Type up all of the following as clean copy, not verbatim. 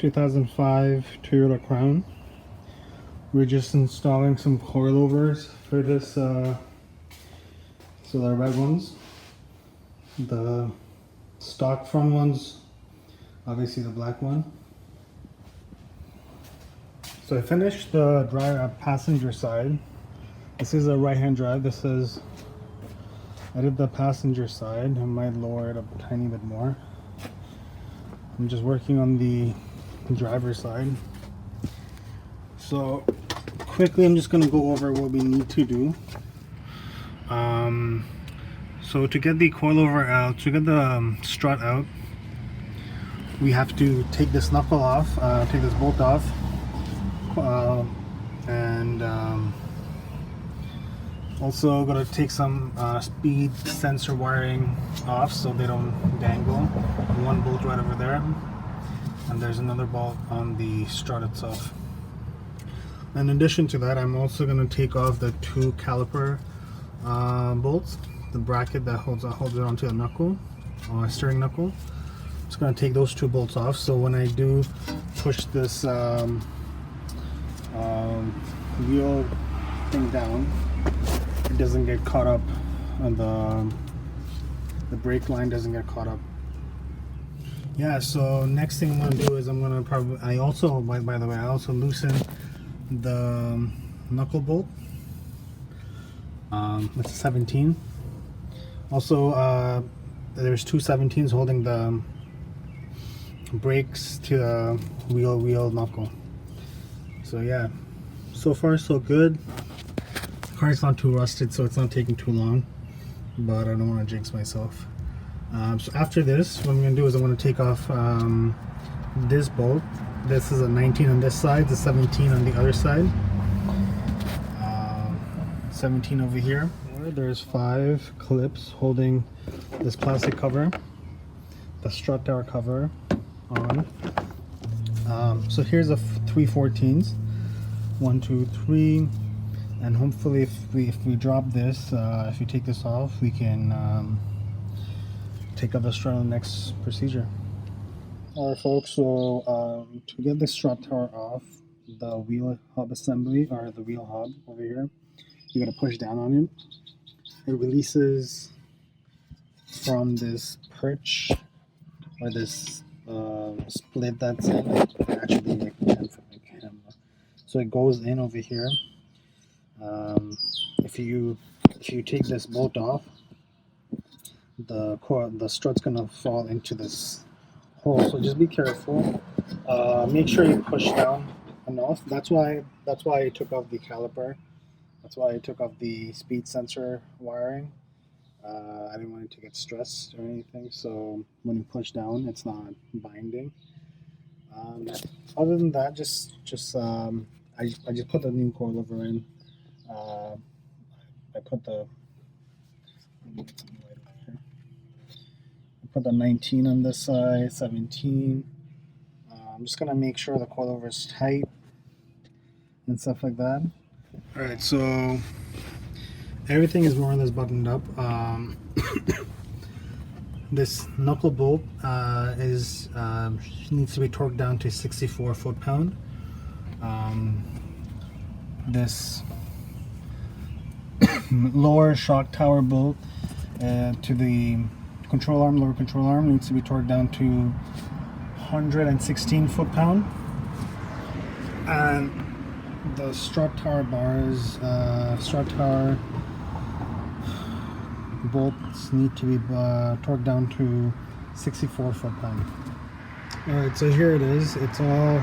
2005 Toyota Crown. We're just installing some coilovers for this, so the red ones, the stock front ones, obviously the black one. So I finished the passenger side. This is a right-hand drive. This is, I did the passenger side. I might lower it a tiny bit more. I'm just working on the driver's side. So quickly, I'm just going to go over what we need to do. So to get the coilover out, to get the strut out, we have to take this knuckle off, take this bolt off, and also going to take some speed sensor wiring off so they don't dangle. One bolt right over there, and there's another bolt on the strut itself. In addition to that, I'm also going to take off the two caliper bolts, the bracket that holds it onto the knuckle, steering knuckle. I'm just going to take those two bolts off, so when I do push this wheel thing down, it doesn't get caught up, and the brake line doesn't get caught up. Yeah, so next thing I'm going to do is I'm going to by the way, I also loosen the knuckle bolt. It's a 17. Also, there's two 17s holding the brakes to the wheel knuckle. So yeah, so far so good. The car's not too rusted, so it's not taking too long, but I don't want to jinx myself. So after this, what I'm going to do is I'm going to take off this bolt. This is a 19 on this side, the 17 on the other side. 17 over here. There's 5 clips holding this plastic cover, the Strut Out cover on. So here's the 3 14s, 1, 2, 3, and hopefully if we drop this, if you take this off, we can take up the strut on the next procedure. Alright folks, so to get the strut tower off, the wheel hub assembly, or the wheel hub over here, you gotta push down on it. It releases from this perch, or this split that's in it. Actually, like 10 from the camera. So it goes in over here. If you take this bolt off, the strut's gonna fall into this hole. So just be careful. Make sure you push down enough. That's why I took off the caliper. That's why I took off the speed sensor wiring. I didn't want it to get stressed or anything, so when you push down, it's not binding. Other than that, I just put the new coilover in. I put the 19 on this side, 17. I'm just gonna make sure the coilover is tight and stuff like that. All right, so everything is more or less buttoned up. This knuckle bolt needs to be torqued down to 64 foot-pound. This lower shock tower bolt to the control arm, lower control arm, needs to be torqued down to 116 foot-pound. And the strut tower bars, strut tower bolts need to be torqued down to 64 foot-pound. Alright, so here it is. It's all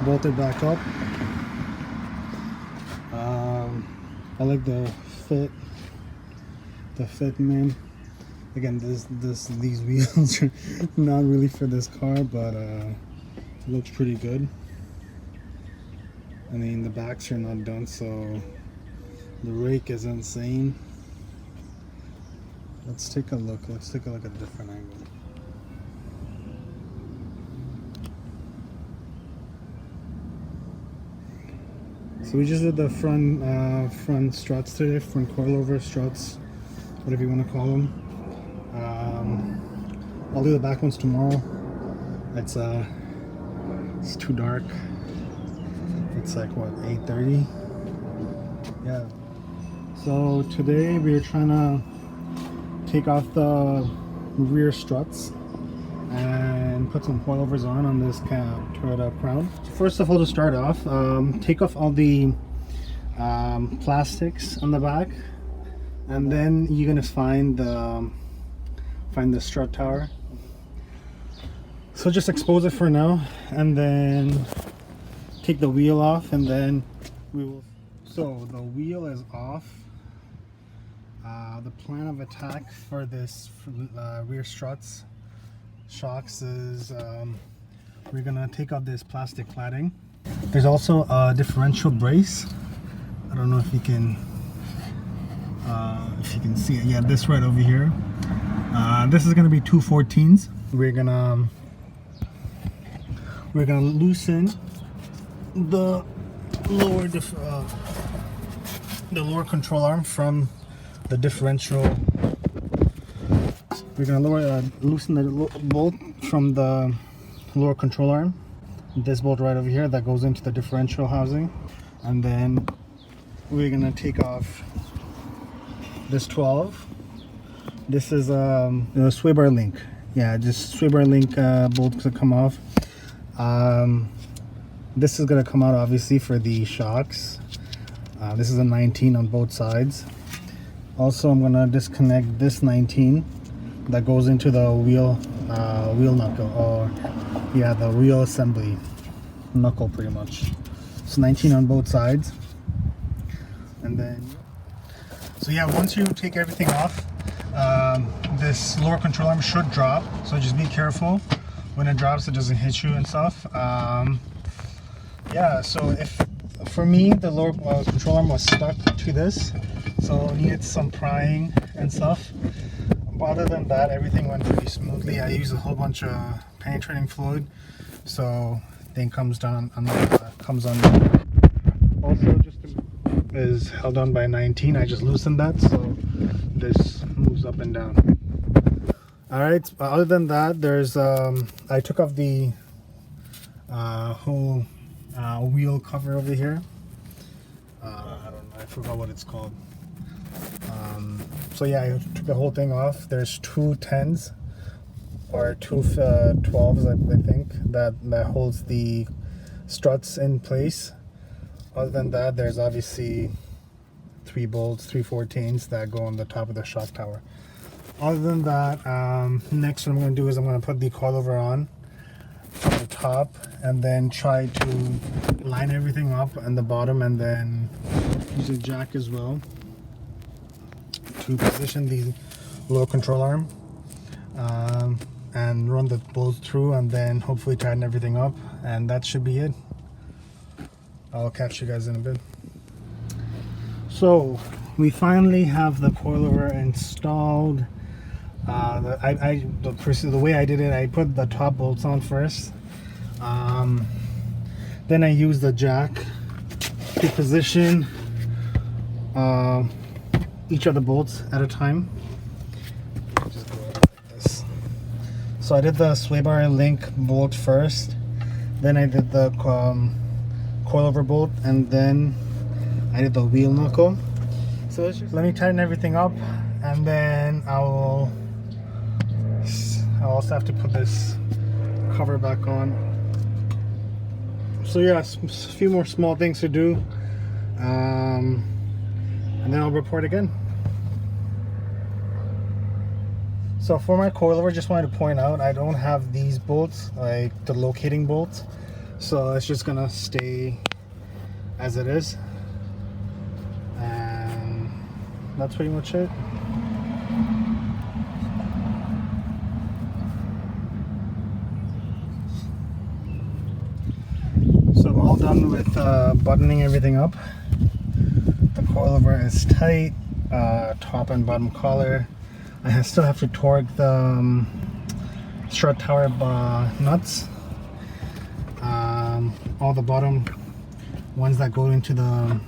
bolted back up. I like the fitment. Again, these wheels are not really for this car, but it looks pretty good. I mean, the backs are not done, so the rake is insane. Let's take a look. Let's take a look at a different angle. So we just did the front struts today, front coilover struts, whatever you want to call them. I'll do the back ones tomorrow. It's It's too dark. It's like what, 8:30? Yeah. So today we're trying to take off the rear struts and put some coilovers on this Toyota Crown. First of all, to start off, take off all the plastics on the back, and then you're gonna find the strut tower. So just expose it for now, and then take the wheel off, and then we will. So the wheel is off. The plan of attack for this rear struts shocks is we're gonna take off this plastic cladding. There's also a differential brace. I don't know if you can see it. Yeah, this right over here. This is gonna be 214s. We're gonna loosen the lower control arm from the differential. We're gonna loosen the bolt from the lower control arm. This bolt right over here that goes into the differential housing, and then we're gonna take off this 12. This is the sway bar link. Yeah, just sway bar link bolt to come off. This is gonna come out obviously for the shocks. This is a 19 on both sides. Also, I'm gonna disconnect this 19 that goes into the wheel knuckle, or yeah, the wheel assembly knuckle pretty much. So 19 on both sides. And then, so yeah, once you take everything off, this lower control arm should drop, so just be careful when it drops, it doesn't hit you and stuff. Yeah, so for me, the lower control arm was stuck to this, so it needed some prying and stuff. But other than that, everything went pretty smoothly. I used a whole bunch of penetrating fluid, so thing comes down, comes on. Also, just is held on by 19. I just loosened that, so this moves up and down. All right. Other than that, there's I took off the whole wheel cover over here. I don't know. I forgot what it's called. So yeah, I took the whole thing off. There's two 10s or two 12s, I think, that holds the struts in place. Other than that, there's obviously 3 bolts, 3 14s that go on the top of the shock tower. Other than that, next what I'm going to do is I'm going to put the coilover on from the top, and then try to line everything up on the bottom, and then use a jack as well to position the lower control arm, and run the bolts through, and then hopefully tighten everything up, and that should be it. I'll catch you guys in a bit. So we finally have the coilover installed. The way I did it, I put the top bolts on first. Then I used the jack to position each of the bolts at a time. Just go like this. So I did the sway bar link bolt first, then I did the coilover bolt, and then I did the wheel knuckle. So let me tighten everything up, and then I'll also have to put this cover back on. So yeah, a few more small things to do, and then I'll report again. So for my coilover, just wanted to point out, I don't have these bolts, like the locating bolts, so it's just gonna stay as it is, and that's pretty much it. So I'm all done with buttoning everything up. The coilover is tight, top and bottom collar. I still have to torque the strut tower nuts. All the bottom ones that go into the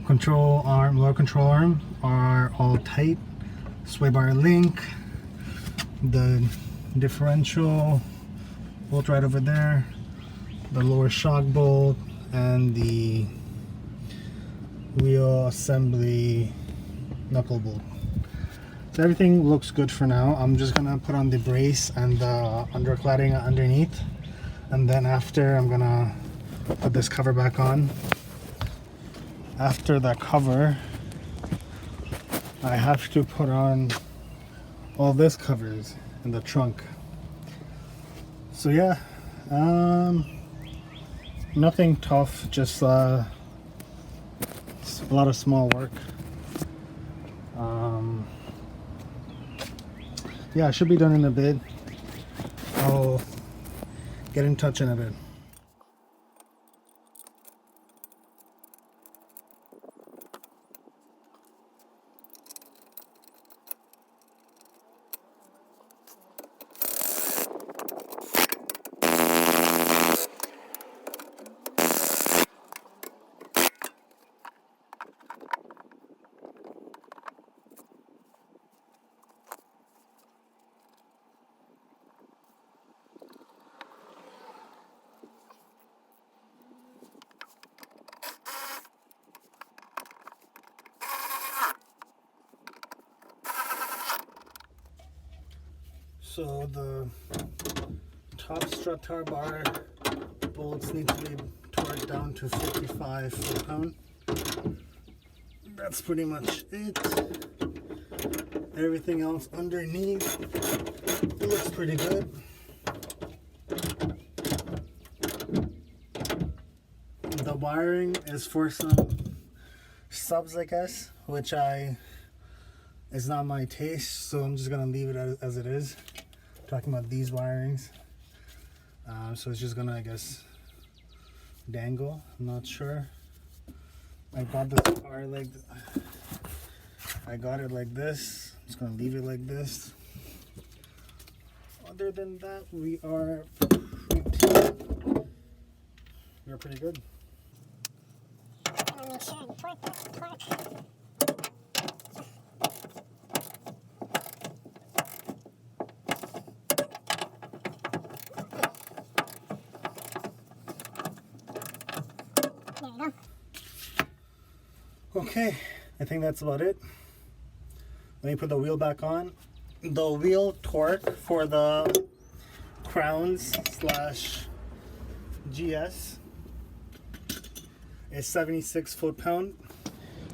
control arm, lower control arm, are all tight. Sway bar link, the differential bolt right over there, the lower shock bolt, and the wheel assembly knuckle bolt. So everything looks good for now. I'm just gonna put on the brace and the undercladding underneath, and then after I'm gonna put this cover back on. After that cover, I have to put on all this covers in the trunk. So yeah, nothing tough, just a lot of small work. Yeah, I should be done in a bit. I'll get in touch in a bit. So the top strut tower bar bolts need to be torqued down to 55 foot-pound. That's pretty much it. Everything else underneath looks pretty good. The wiring is for some subs, I guess, which is not my taste, so I'm just gonna leave it as it is. Talking about these wirings, so it's just gonna, I guess, dangle. I'm not sure. I got this car like I got it like this. I'm just gonna leave it like this. Other than that, we're pretty good. Okay, I think that's about it. Let me put the wheel back on. The wheel torque for the Crowns / GS is 76 foot-pound.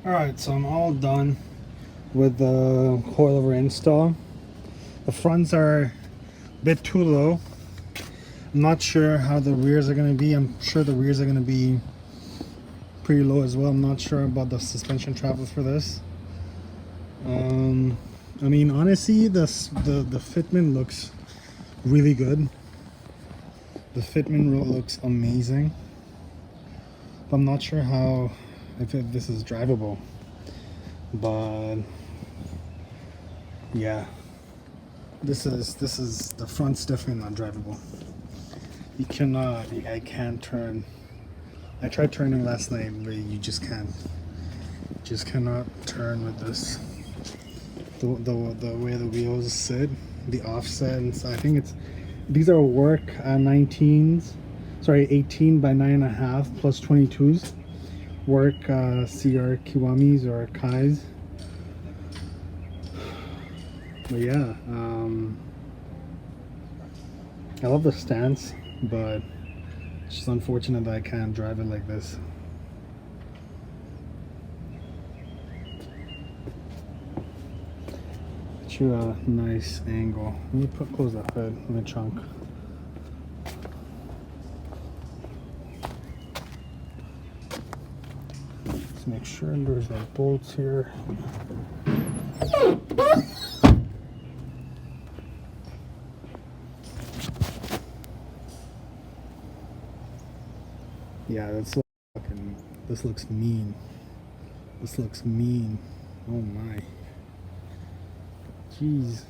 Alright, so I'm all done with the coilover install. The fronts are a bit too low. I'm not sure how the rears are going to be. I'm sure the rears are going to be pretty low as well. I'm not sure about the suspension travel for this. I mean, honestly, the fitment looks really good. The fitment looks amazing, but I'm not sure if this is drivable. But yeah, this is the front's definitely not drivable. You cannot. I can't turn. I tried turning last night, but you just can't. Just cannot turn with this. The way the wheels sit, the offset, and so I think these are work 19s, sorry 18 by 9.5 plus 22s. Work CR Kiwamis or Kais. But yeah, I love the stance, but it's just unfortunate that I can't drive it like this. Get you a nice angle. Let me close the hood in the trunk. Let's make sure there's no bolts here. Yeah, this looks mean. This looks mean. Oh my. Jeez.